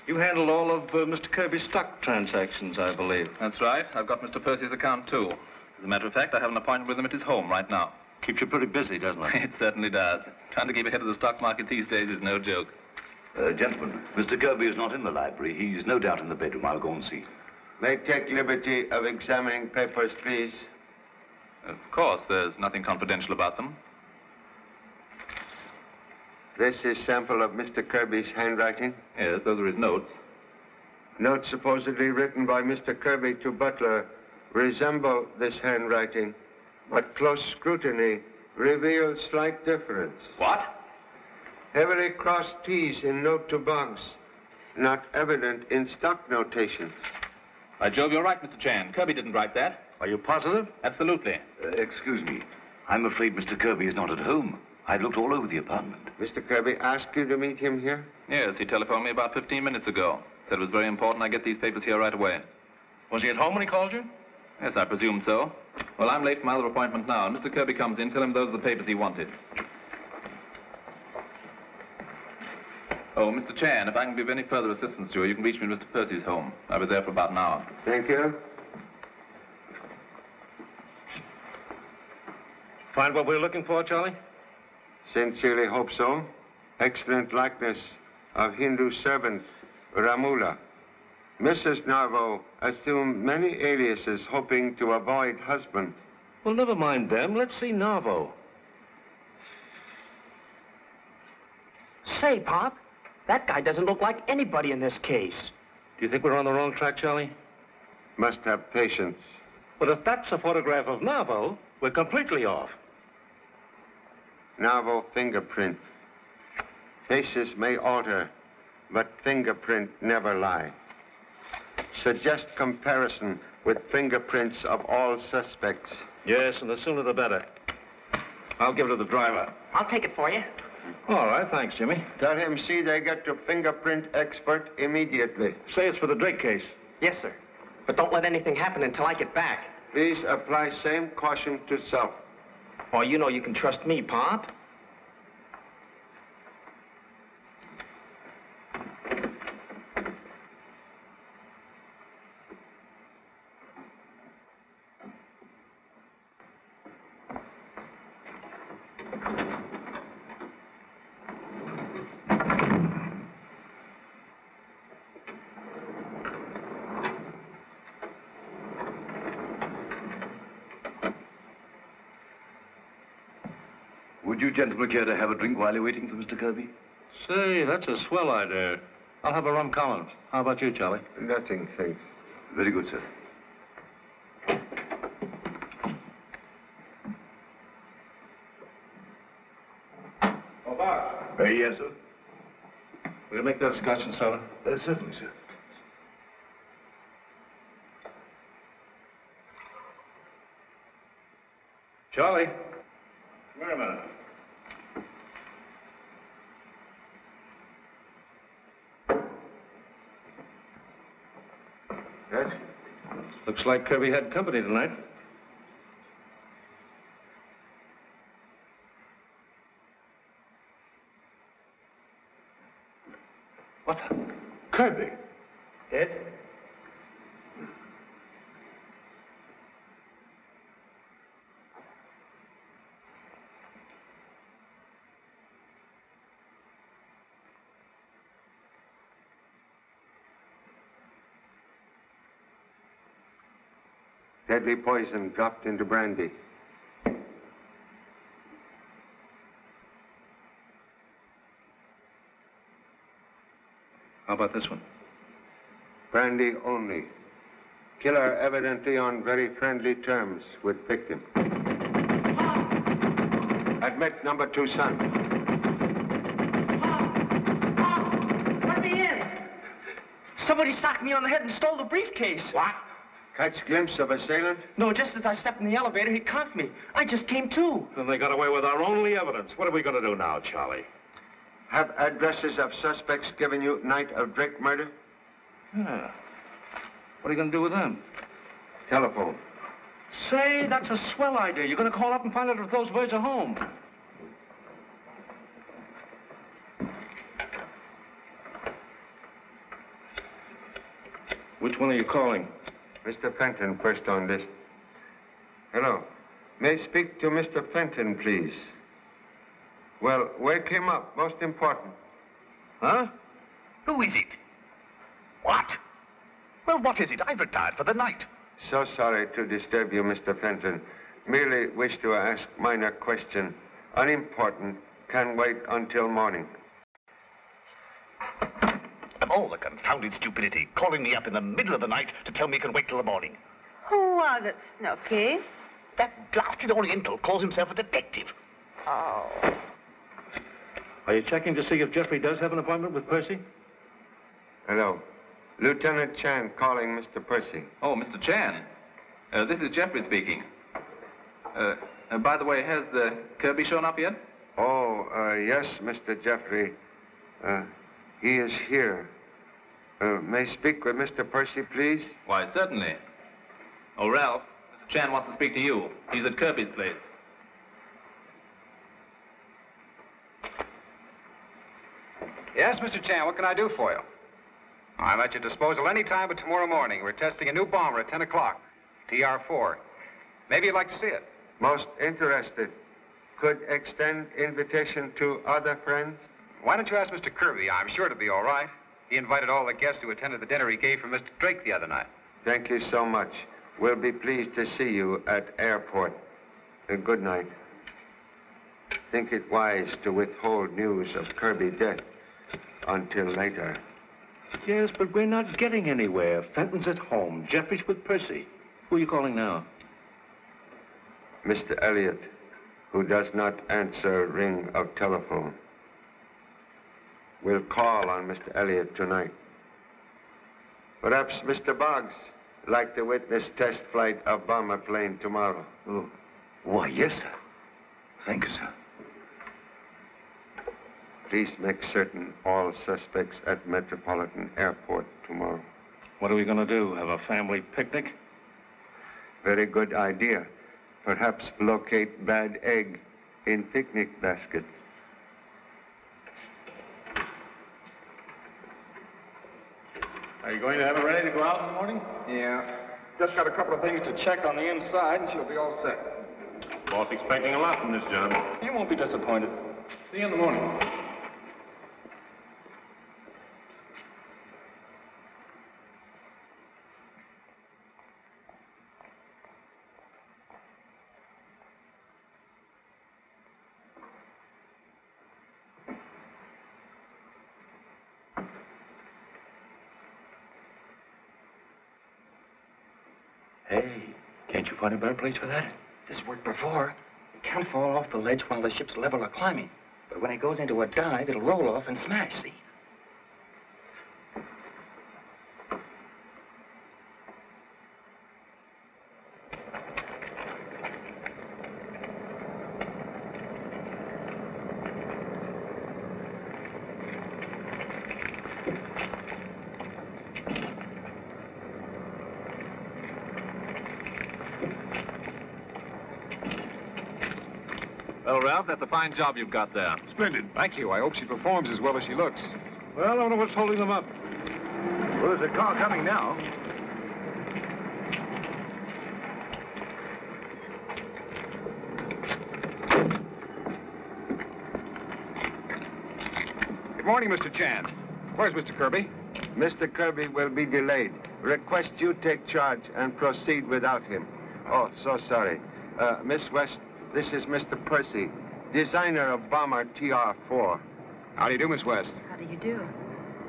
You handled all of Mr. Kirby's stock transactions, I believe. That's right. I've got Mr. Percy's account, too. As a matter of fact, I have an appointment with him at his home right now. Keeps you pretty busy, doesn't it? It certainly does. Trying to keep ahead of the stock market these days is no joke. Gentlemen, Mr. Kirby is not in the library. He's no doubt in the bedroom. I'll go and see. May I take liberty of examining papers, please? Of course, there's nothing confidential about them. This is sample of Mr. Kirby's handwriting? Yes, those are his notes. Notes supposedly written by Mr. Kirby to Butler resemble this handwriting, but close scrutiny reveals slight difference. What? Heavily crossed T's in note to Boggs, not evident in stock notations. By Jove, you're right, Mr. Chan. Kirby didn't write that. Are you positive? Absolutely. Excuse me. I'm afraid Mr. Kirby is not at home. I've looked all over the apartment. Mr. Kirby asked you to meet him here? Yes, he telephoned me about 15 minutes ago. Said it was very important I get these papers here right away. Was he at home when he called you? Yes, I presume so. Well, I'm late for my other appointment now, and Mr. Kirby comes in, tell him those are the papers he wanted. Oh, Mr. Chan, if I can be of any further assistance to you, you can reach me at Mr. Percy's home. I'll be there for about an hour. Thank you. Find what we're looking for, Charlie? Sincerely hope so. Excellent likeness of Hindu servant Ramula. Mrs. Narvo assumed many aliases hoping to avoid husband. Well, never mind them. Let's see Narvo. Say, Pop, that guy doesn't look like anybody in this case. Do you think we're on the wrong track, Charlie? Must have patience. But if that's a photograph of Narvo, we're completely off. Narvo fingerprint. Faces may alter, but fingerprint never lie. Suggest comparison with fingerprints of all suspects. Yes, and the sooner the better. I'll give it to the driver. I'll take it for you. All right, thanks, Jimmy. Tell him see they get to fingerprint expert immediately. Say it's for the Drake case. Yes, sir. But don't let anything happen until I get back. Please apply same caution to self. Oh, you know you can trust me, Pop. Would you gentlemen care to have a drink while you're waiting for Mr. Kirby? Say, that's a swell idea. I'll have a rum Collins. How about you, Charlie? Nothing, thanks. Very good, sir. Oh, Bob. Yes, sir. We'll make that scotch and soda. Certainly, sir. Charlie. Come here a minute. Yes? Looks like Kirby had company tonight. What? Kirby? Dead? Deadly poison dropped into brandy. How about this one? Brandy only. Killer evidently on very friendly terms with victim. Admit number 2, son. Let me in. Somebody socked me on the head and stole the briefcase. What? Catch glimpse of assailant? No, just as I stepped in the elevator, he conked me. I just came to. Then they got away with our only evidence. What are we going to do now, Charlie? Have addresses of suspects given you night of Drake murder? Yeah. What are you going to do with them? Telephone. Say, that's a swell idea. You're going to call up and find out if those birds are home. Which one are you calling? Mr. Fenton, first on list. Hello. May I speak to Mr. Fenton, please? Well, wake him up. Most important. Huh? Who is it? What? Well, what is it? I've retired for the night. So sorry to disturb you, Mr. Fenton. Merely wish to ask minor question. Unimportant. Can wait until morning. Of all the confounded stupidity, calling me up in the middle of the night to tell me you can wait till the morning. Who was it, Snooky? That blasted Oriental calls himself a detective. Oh. Are you checking to see if Jeffrey does have an appointment with Percy? Hello. Lieutenant Chan calling Mr. Percy. Oh, Mr. Chan. This is Jeffrey speaking. By the way, has Kirby shown up yet? Oh, yes, Mr. Jeffrey. He is here. May I speak with Mr. Percy, please? Why, certainly. Oh, Ralph, Mr. Chan wants to speak to you. He's at Kirby's place. Yes, Mr. Chan, what can I do for you? I'm at your disposal any time but tomorrow morning. We're testing a new bomber at 10 o'clock, TR-4. Maybe you'd like to see it. Most interested. Could extend invitation to other friends? Why don't you ask Mr. Kirby? I'm sure it'll be all right. He invited all the guests who attended the dinner he gave for Mr. Drake the other night. Thank you so much. We'll be pleased to see you at airport. Good night. Think it wise to withhold news of Kirby death until later. Yes, but we're not getting anywhere. Fenton's at home. Jeffrey's with Percy. Who are you calling now? Mr. Elliot, who does not answer ring of telephone. We'll call on Mr. Elliot tonight. Perhaps Mr. Boggs like to witness test flight of bomber plane tomorrow. Oh. Why, yes, sir. Thank you, sir. Please make certain all suspects at Metropolitan Airport tomorrow. What are we going to do? Have a family picnic? Very good idea. Perhaps locate bad egg in picnic basket. Are you going to have it ready to go out in the morning? Yeah. Just got a couple of things to check on the inside, and she'll be all set. Boss expecting a lot from this job. You won't be disappointed. See you in the morning. Hey, can't you find a better place for that? This worked before. It can't fall off the ledge while the ship's level or climbing. But when it goes into a dive, it'll roll off and smash, see? Well, Ralph, that's a fine job you've got there. Splendid. Thank you. I hope she performs as well as she looks. Well, I don't know what's holding them up. Well, there's a car coming now. Good morning, Mr. Chan. Where's Mr. Kirby? Mr. Kirby will be delayed. Request you take charge and proceed without him. Oh, so sorry. Miss West, this is Mr. Percy, designer of bomber TR-4. How do you do, Miss West? How do you do?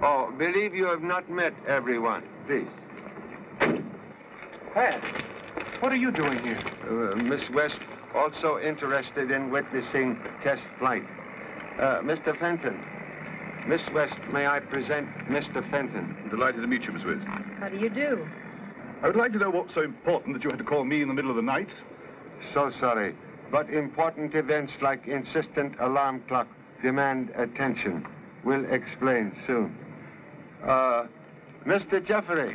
Oh, believe you have not met everyone. Please. Pat, what are you doing here? Miss West, also interested in witnessing test flight. Mr. Fenton. Miss West, may I present Mr. Fenton? Delighted to meet you, Miss West. How do you do? I would like to know what's so important that you had to call me in the middle of the night. So sorry, but important events like insistent alarm clock demand attention. We'll explain soon. Mr. Jeffrey.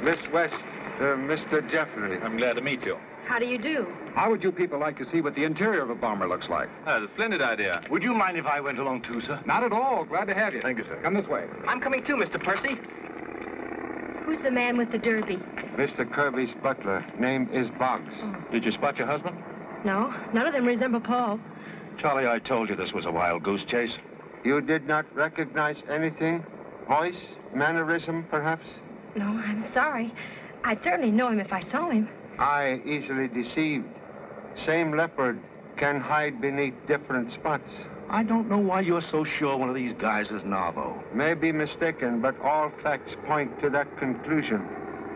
Miss West, Mr. Jeffrey. I'm glad to meet you. How do you do? How would you people like to see what the interior of a bomber looks like? That's a splendid idea. Would you mind if I went along too, sir? Not at all. Glad to have you. Thank you, sir. Come this way. I'm coming too, Mr. Percy. Who's the man with the derby? Mr. Kirby's butler. Name is Boggs. Did you spot your husband? No, none of them resemble Paul. Charlie, I told you this was a wild goose chase. You did not recognize anything? Voice? Mannerism, perhaps? No, I'm sorry. I'd certainly know him if I saw him. Eye easily deceived. Same leopard can hide beneath different spots. I don't know why you're so sure one of these guys is Narvo. May be mistaken, but all facts point to that conclusion.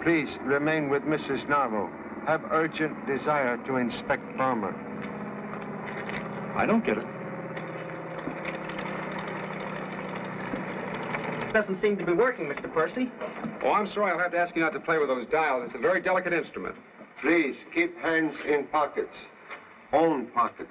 Please remain with Mrs. Narvo. Have urgent desire to inspect bomber. I don't get it. Doesn't seem to be working, Mr. Percy. Oh, I'm sorry. I'll have to ask you not to play with those dials. It's a very delicate instrument. Please, keep hands in pockets. Own pockets.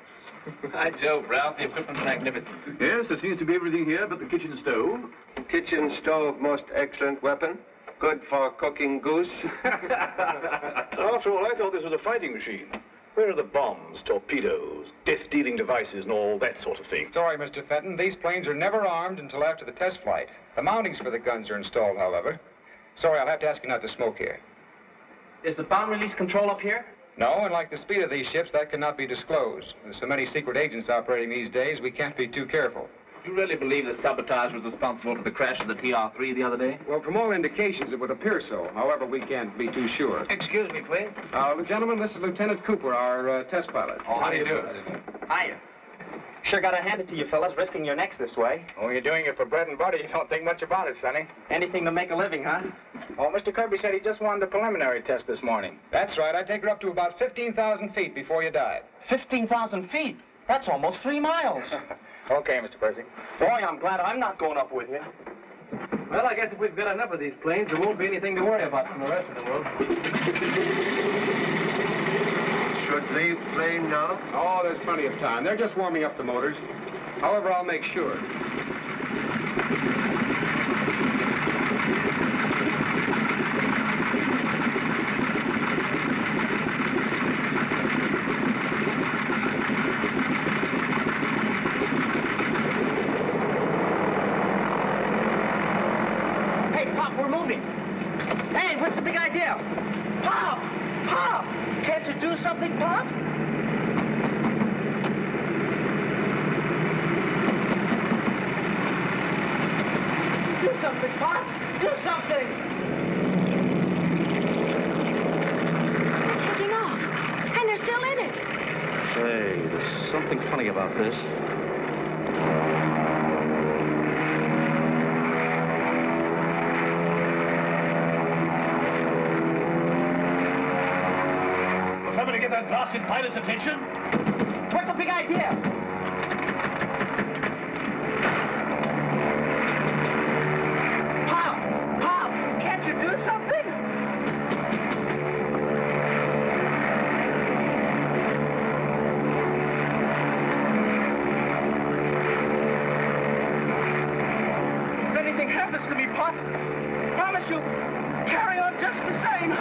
By Jove, Ralph, the equipment's magnificent. Yes, there seems to be everything here but the kitchen stove. Kitchen stove, most excellent weapon. Good for cooking goose. After all, I thought this was a fighting machine. Where are the bombs, torpedoes, death-dealing devices, and all that sort of thing? Sorry, Mr. Fenton. These planes are never armed until after the test flight. The mountings for the guns are installed, however. Sorry, I'll have to ask you not to smoke here. Is the bomb release control up here? No, and like the speed of these ships, that cannot be disclosed. There's so many secret agents operating these days, we can't be too careful. You really believe that sabotage was responsible for the crash of the TR-3 the other day? Well, from all indications, it would appear so. However, we can't be too sure. Excuse me, please. Gentlemen, this is Lieutenant Cooper, our test pilot. Oh, how do you do? Hiya. Sure gotta hand it to you fellas, risking your necks this way. Oh, you're doing it for bread and butter. You don't think much about it, Sonny. Anything to make a living, huh? Oh, Mr. Kirby said he just wanted a preliminary test this morning. That's right. I'd take her up to about 15,000 feet before you dive. 15,000 feet? That's almost 3 miles. Okay, Mr. Percy. Boy, I'm glad I'm not going up with you. Well, I guess if we've got enough of these planes, there won't be anything to worry about from the rest of the world. Should leave plane now? Oh, there's plenty of time. They're just warming up the motors. However, I'll make sure. Hey, Pop, we're moving. Hey, what's the big idea? Pop! Pop! Can't you do something, Pop? Do something, Pop! Do something! It's taking off, and they're still in it. Say, there's something funny about this. Will somebody get that blasted pilot's attention? What's the big idea? Pop! Pop! Can't you do something? If anything happens to me, Pop, promise you, carry on just the same.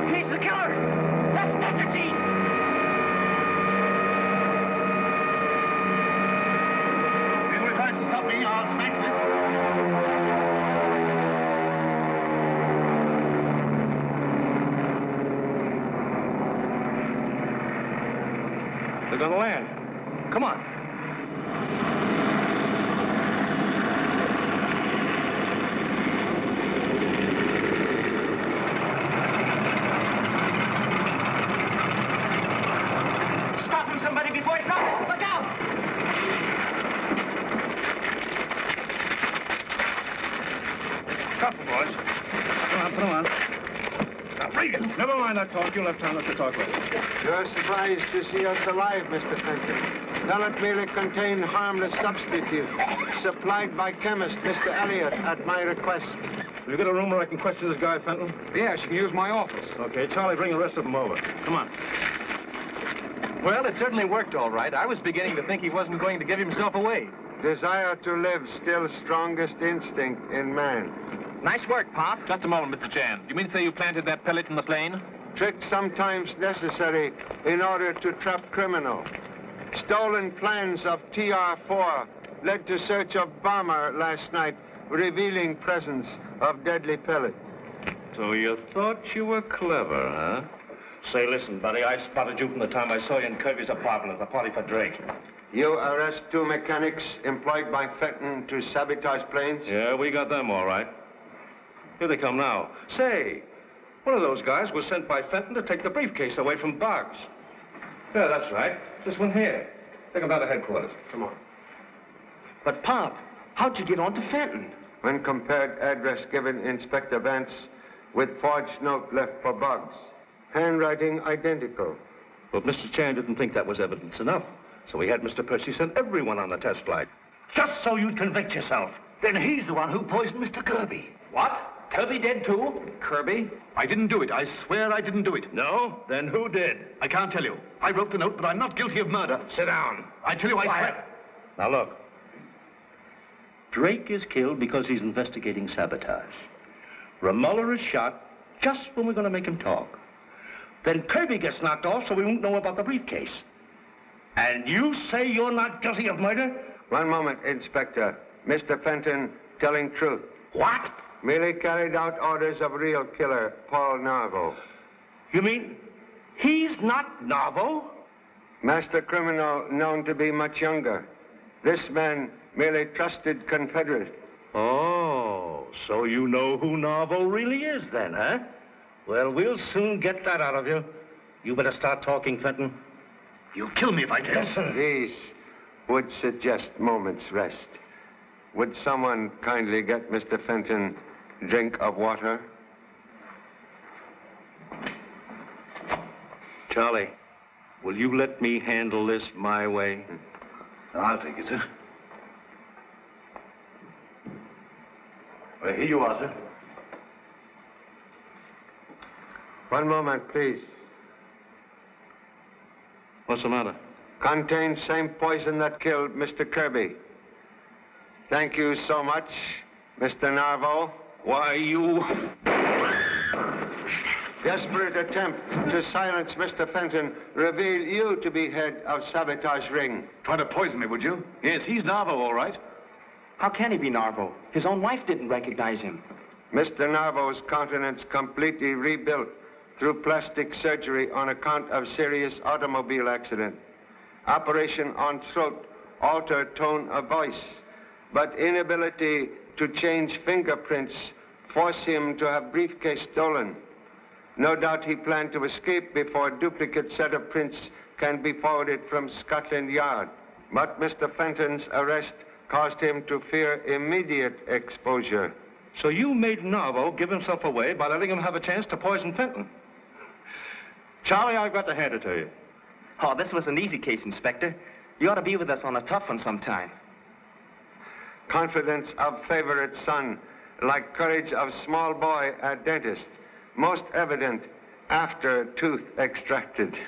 He's the killer! That's deductions! Anyone tries to stop me, I'll smash this. They're gonna land. Come on. Stop him, somebody, before he drops it! Look out! Stop them, boys. Come on, put them on. Now, Regan, never mind that talk. You'll have time to talk later. You're surprised to see us alive, Mr. Fenton. Pellet merely contain harmless substitute, supplied by chemist Mr. Elliot at my request. Have you got a room where I can question this guy, Fenton? Yes, you can use my office. Okay, Charlie, bring the rest of them over. Come on. Well, it certainly worked all right. I was beginning to think he wasn't going to give himself away. Desire to live still strongest instinct in man. Nice work, Pop. Just a moment, Mr. Chan. You mean to say you planted that pellet in the plane? Trick sometimes necessary in order to trap criminal. Stolen plans of TR-4 led to search of bomber last night, revealing presence of deadly pellet. So you thought you were clever, huh? Say, listen, buddy, I spotted you from the time I saw you in Kirby's apartment at the party for Drake. You arrest 2 mechanics employed by Fenton to sabotage planes? Yeah, we got them all right. Here they come now. Say, one of those guys was sent by Fenton to take the briefcase away from Boggs. Yeah, that's right. This one here. Take him down to headquarters. Come on. But, Pop, how'd you get on to Fenton? When compared address given Inspector Vance with forged note left for Boggs. Handwriting identical. But Mr. Chan didn't think that was evidence enough. So he had Mr. Percy send everyone on the test flight. Just so you'd convict yourself. Then he's the one who poisoned Mr. Kirby. What? Kirby dead too? Kirby? I didn't do it. I swear I didn't do it. No? Then who did? I can't tell you. I wrote the note, but I'm not guilty of murder. Sit down. I tell you, I swear. Now look. Drake is killed because he's investigating sabotage. Romuller is shot just when we're going to make him talk. Then Kirby gets knocked off so we won't know about the briefcase. And you say you're not guilty of murder? One moment, Inspector. Mr. Fenton telling truth. What? Merely carried out orders of real killer, Paul Narvo. You mean he's not Narvo? Master criminal known to be much younger. This man merely trusted Confederate. Oh, so you know who Narvo really is then, huh? Well, we'll soon get that out of you. You better start talking, Fenton. You'll kill me if I tell. Listen. These would suggest moment's rest. Would someone kindly get Mr. Fenton a drink of water? Charlie, will you let me handle this my way? I'll take it, sir. Well, here you are, sir. One moment, please. What's the matter? Contains same poison that killed Mr. Kirby. Thank you so much, Mr. Narvo. Why, you... Desperate attempt to silence Mr. Fenton reveal you to be head of sabotage ring. Try to poison me, would you? Yes, he's Narvo, all right. How can he be Narvo? His own wife didn't recognize him. Mr. Narvo's countenance completely rebuilt through plastic surgery on account of serious automobile accident. Operation on throat, altered tone of voice, but inability to change fingerprints force him to have briefcase stolen. No doubt he planned to escape before a duplicate set of prints can be forwarded from Scotland Yard. But Mr. Fenton's arrest caused him to fear immediate exposure. So you made Narvo give himself away by letting him have a chance to poison Fenton. Charlie, I've got to hand it to you. Oh, this was an easy case, Inspector. You ought to be with us on a tough one sometime. Confidence of favorite son, like courage of small boy at dentist. Most evident after tooth extracted.